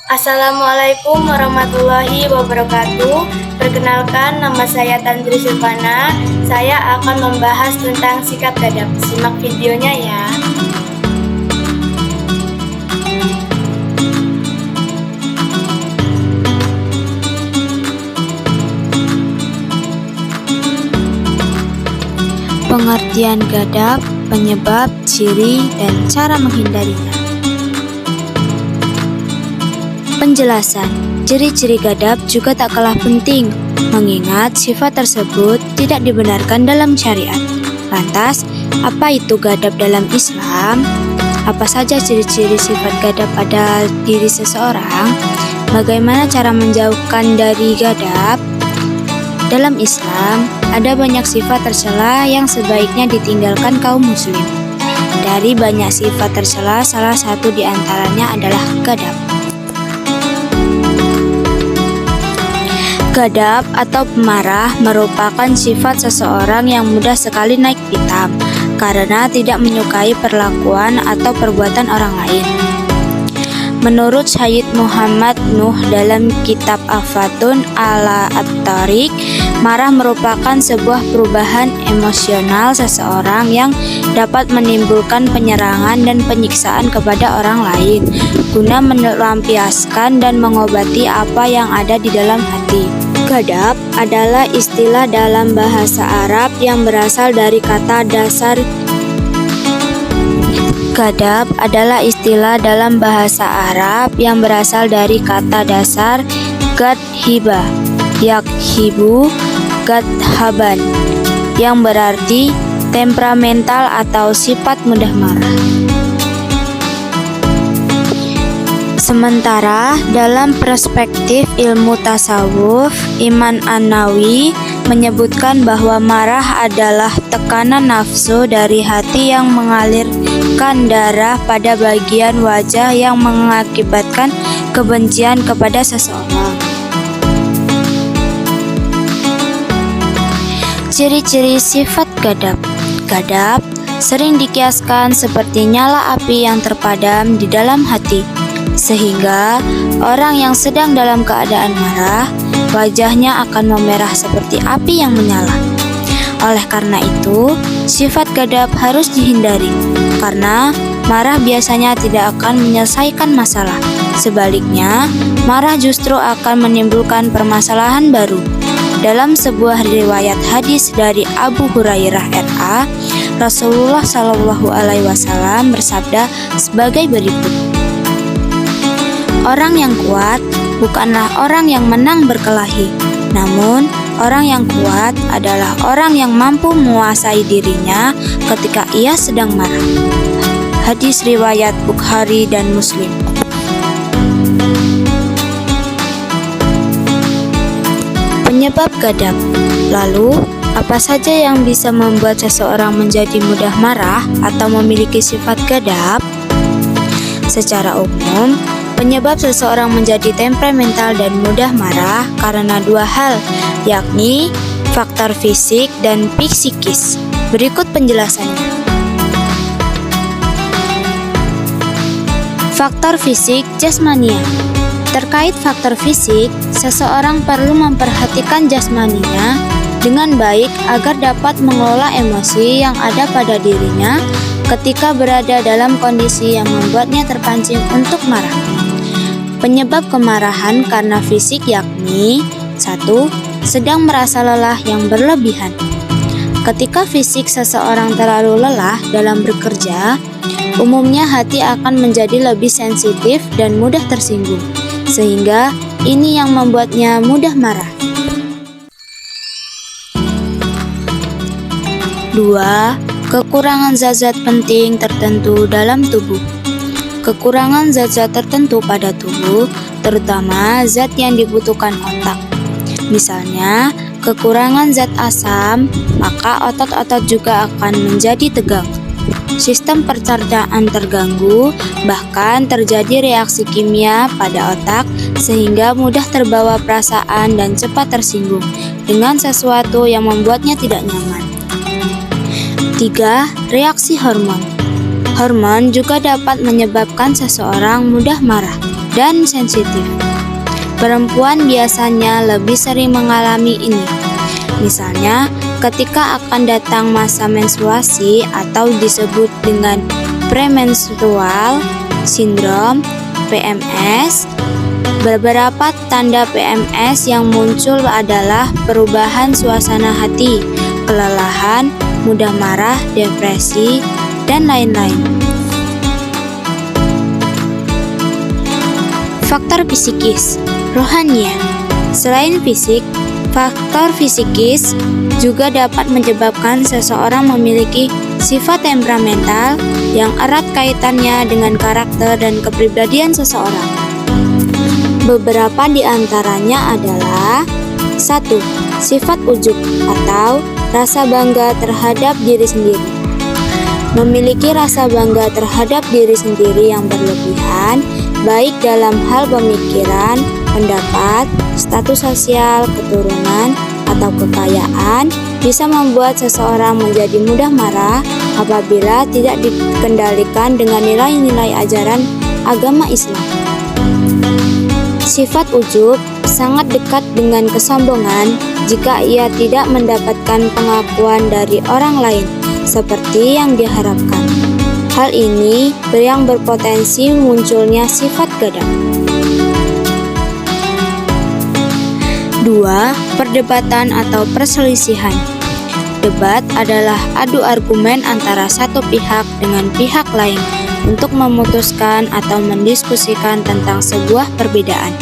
Assalamualaikum warahmatullahi wabarakatuh. Perkenalkan, nama saya Tandri Silvana. Saya akan membahas tentang sikap gadap. Simak videonya ya. Pengertian gadap, penyebab, ciri, dan cara menghindarinya. Penjelasan, ciri-ciri gadap juga tak kalah penting, mengingat sifat tersebut tidak dibenarkan dalam syariat. Lantas, apa itu gadap dalam Islam? Apa saja ciri-ciri sifat gadap pada diri seseorang? Bagaimana cara menjauhkan dari gadap? Dalam Islam, ada banyak sifat tercela yang sebaiknya ditinggalkan kaum muslim. Dari banyak sifat tercela, salah satu di antaranya adalah gadap. Gadap atau pemarah merupakan sifat seseorang yang mudah sekali naik pitam karena tidak menyukai perlakuan atau perbuatan orang lain. Menurut Syed Muhammad Nuh dalam kitab Afatun ala At-Tariq, marah merupakan sebuah perubahan emosional seseorang yang dapat menimbulkan penyerangan dan penyiksaan kepada orang lain guna melampiaskan dan mengobati apa yang ada di dalam hati. Gadap adalah istilah dalam bahasa Arab yang berasal dari kata dasar Gadap adalah istilah dalam bahasa Arab yang berasal dari kata dasar gadhiba, yakhibu, gadhaban, yang berarti temperamental atau sifat mudah marah. Sementara dalam perspektif ilmu tasawuf, Iman An-Nawawi menyebutkan bahwa marah adalah tekanan nafsu dari hati yang mengalirkan darah pada bagian wajah yang mengakibatkan kebencian kepada seseorang. Ciri-ciri sifat gadap. Gadap sering dikiaskan seperti nyala api yang terpadam di dalam hati, sehingga orang yang sedang dalam keadaan marah, wajahnya akan memerah seperti api yang menyala. Oleh karena itu, sifat gadap harus dihindari, karena marah biasanya tidak akan menyelesaikan masalah. Sebaliknya, marah justru akan menimbulkan permasalahan baru. Dalam sebuah riwayat hadis dari Abu Hurairah RA, Rasulullah SAW bersabda sebagai berikut: Orang yang kuat bukanlah orang yang menang berkelahi, namun orang yang kuat adalah orang yang mampu menguasai dirinya ketika ia sedang marah. Hadis riwayat Bukhari dan Muslim. Penyebab gadap. Lalu, apa saja yang bisa membuat seseorang menjadi mudah marah atau memiliki sifat gadap? Secara umum, penyebab seseorang menjadi temperamental dan mudah marah karena dua hal, yakni faktor fisik dan psikis. Berikut penjelasannya. Faktor fisik jasmania. Terkait faktor fisik, seseorang perlu memperhatikan jasmaninya dengan baik agar dapat mengelola emosi yang ada pada dirinya ketika berada dalam kondisi yang membuatnya terpancing untuk marah. Penyebab kemarahan karena fisik yakni 1. Sedang merasa lelah yang berlebihan. Ketika fisik seseorang terlalu lelah dalam bekerja, umumnya hati akan menjadi lebih sensitif dan mudah tersinggung, sehingga ini yang membuatnya mudah marah. 2. Kekurangan zat-zat penting tertentu dalam tubuh. Kekurangan zat-zat tertentu pada tubuh, terutama zat yang dibutuhkan otak. Misalnya, kekurangan zat asam, maka otot-otot juga akan menjadi tegang. Sistem pencernaan terganggu, bahkan terjadi reaksi kimia pada otak sehingga mudah terbawa perasaan dan cepat tersinggung dengan sesuatu yang membuatnya tidak nyaman. 3. Reaksi hormon. Hormon juga dapat menyebabkan seseorang mudah marah. dan sensitif. Perempuan biasanya lebih sering mengalami ini. Misalnya, ketika akan datang masa menstruasi atau disebut dengan premenstrual syndrome (PMS). Beberapa tanda PMS yang muncul adalah perubahan suasana hati, kelelahan, mudah marah, depresi, dan lain-lain. Faktor psikis, rohania. Selain fisik, faktor psikis juga dapat menyebabkan seseorang memiliki sifat temperamental yang erat kaitannya dengan karakter dan kepribadian seseorang. Beberapa di antaranya adalah 1. Sifat ujub atau rasa bangga terhadap diri sendiri. Memiliki rasa bangga terhadap diri sendiri yang berlebihan, baik dalam hal pemikiran, pendapat, status sosial, keturunan, atau kekayaan, bisa membuat seseorang menjadi mudah marah apabila tidak dikendalikan dengan nilai-nilai ajaran agama Islam. Sifat ujub sangat dekat dengan kesombongan jika ia tidak mendapatkan pengakuan dari orang lain seperti yang diharapkan. Hal ini yang berpotensi munculnya sifat gadap. 2. Perdebatan atau perselisihan. Debat adalah adu argumen antara satu pihak dengan pihak lain untuk memutuskan atau mendiskusikan tentang sebuah perbedaan.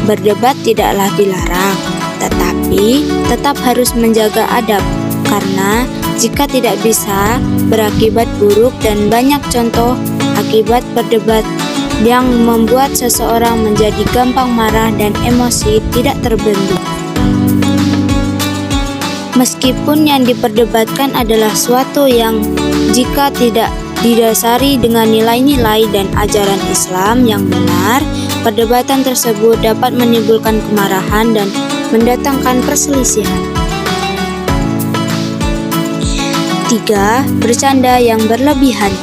Berdebat tidaklah dilarang, tetapi tetap harus menjaga adab, karena jika tidak bisa, berakibat buruk dan banyak contoh akibat berdebat yang membuat seseorang menjadi gampang marah dan emosi tidak terbendung. Meskipun yang diperdebatkan adalah suatu yang jika tidak didasari dengan nilai-nilai dan ajaran Islam yang benar, perdebatan tersebut dapat menimbulkan kemarahan dan mendatangkan perselisihan. 3. Bercanda yang berlebihan.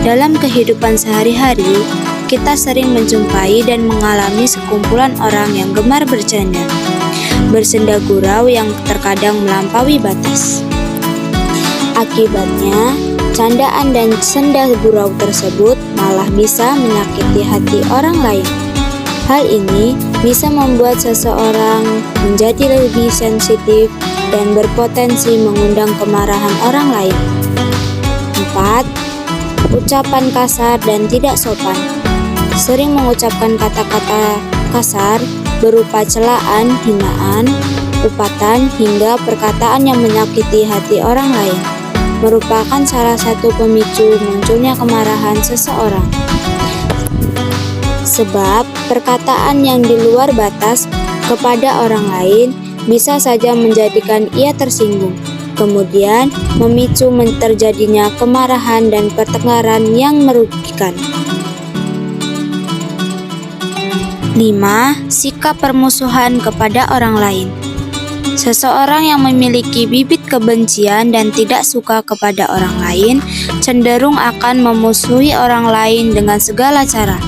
Dalam kehidupan sehari-hari, kita sering menjumpai dan mengalami sekumpulan orang yang gemar bercanda, bersenda gurau yang terkadang melampaui batas. Akibatnya, candaan dan senda gurau tersebut malah bisa menyakiti hati orang lain. Hal ini bisa membuat seseorang menjadi lebih sensitif dan berpotensi mengundang kemarahan orang lain. 4. Ucapan kasar dan tidak sopan. Sering mengucapkan kata-kata kasar berupa celaan, hinaan, upatan, hingga perkataan yang menyakiti hati orang lain merupakan salah satu pemicu munculnya kemarahan seseorang. Sebab perkataan yang di luar batas kepada orang lain bisa saja menjadikan ia tersinggung, kemudian memicu terjadinya kemarahan dan pertengkaran yang merugikan. 5. Sikap permusuhan kepada orang lain. Seseorang yang memiliki bibit kebencian dan tidak suka kepada orang lain cenderung akan memusuhi orang lain dengan segala cara.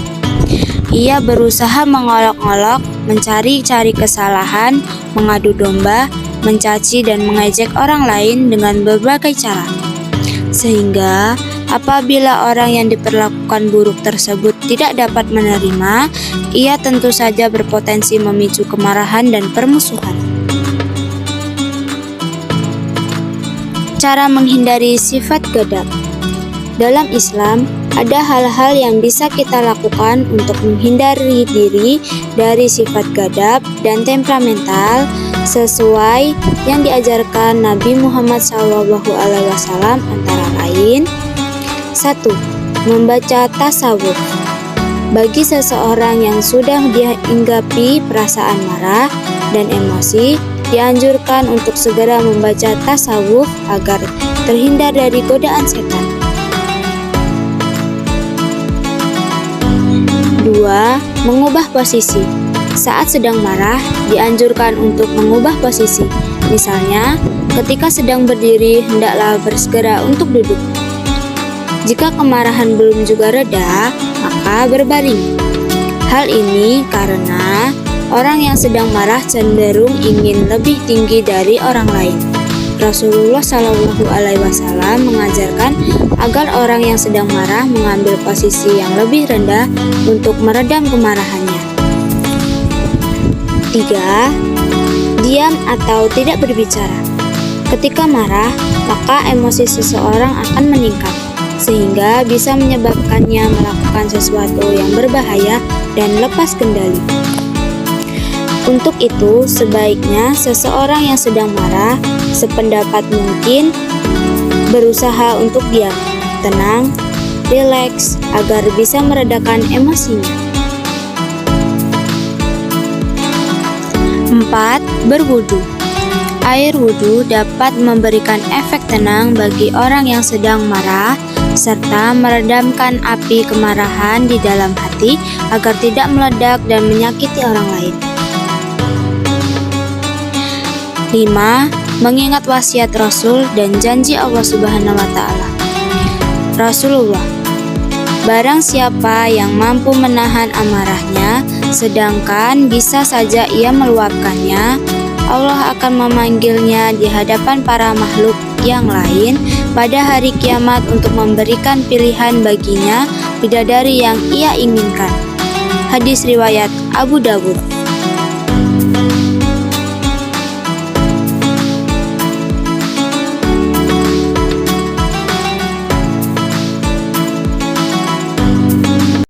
Ia berusaha mengolok-olok, mencari-cari kesalahan, mengadu domba, mencaci dan mengejek orang lain dengan berbagai cara. Sehingga apabila orang yang diperlakukan buruk tersebut tidak dapat menerima, ia tentu saja berpotensi memicu kemarahan dan permusuhan. Cara menghindari sifat gadap. Dalam Islam, ada hal-hal yang bisa kita lakukan untuk menghindari diri dari sifat gadap dan temperamental sesuai yang diajarkan Nabi Muhammad SAW, antara lain 1. Membaca tasawuf. Bagi seseorang yang sudah dihinggapi perasaan marah dan emosi, dianjurkan untuk segera membaca tasawuf agar terhindar dari godaan setan. 2. Mengubah posisi. Saat sedang marah, dianjurkan untuk mengubah posisi. Misalnya, ketika sedang berdiri, hendaklah bersegera untuk duduk. Jika kemarahan belum juga reda, maka berbaring. Hal ini karena orang yang sedang marah cenderung ingin lebih tinggi dari orang lain. Rasulullah Shallallahu Alaihi Wasallam mengajarkan agar orang yang sedang marah mengambil posisi yang lebih rendah untuk meredam kemarahannya. 3. Diam atau tidak berbicara. Ketika marah, maka emosi seseorang akan meningkat, sehingga bisa menyebabkannya melakukan sesuatu yang berbahaya dan lepas kendali. Untuk itu, sebaiknya seseorang yang sedang marah sependapat mungkin berusaha untuk diam, tenang, rileks agar bisa meredakan emosinya. 4. Berwudu. Air wudu dapat memberikan efek tenang bagi orang yang sedang marah serta meredamkan api kemarahan di dalam hati agar tidak meledak dan menyakiti orang lain. 5. Mengingat wasiat Rasul dan janji Allah Subhanahu wa Ta'ala. Rasulullah, barang siapa yang mampu menahan amarahnya, sedangkan bisa saja ia meluapkannya, Allah akan memanggilnya di hadapan para makhluk yang lain pada hari kiamat untuk memberikan pilihan baginya bidadari yang ia inginkan. Hadis riwayat Abu Dawud.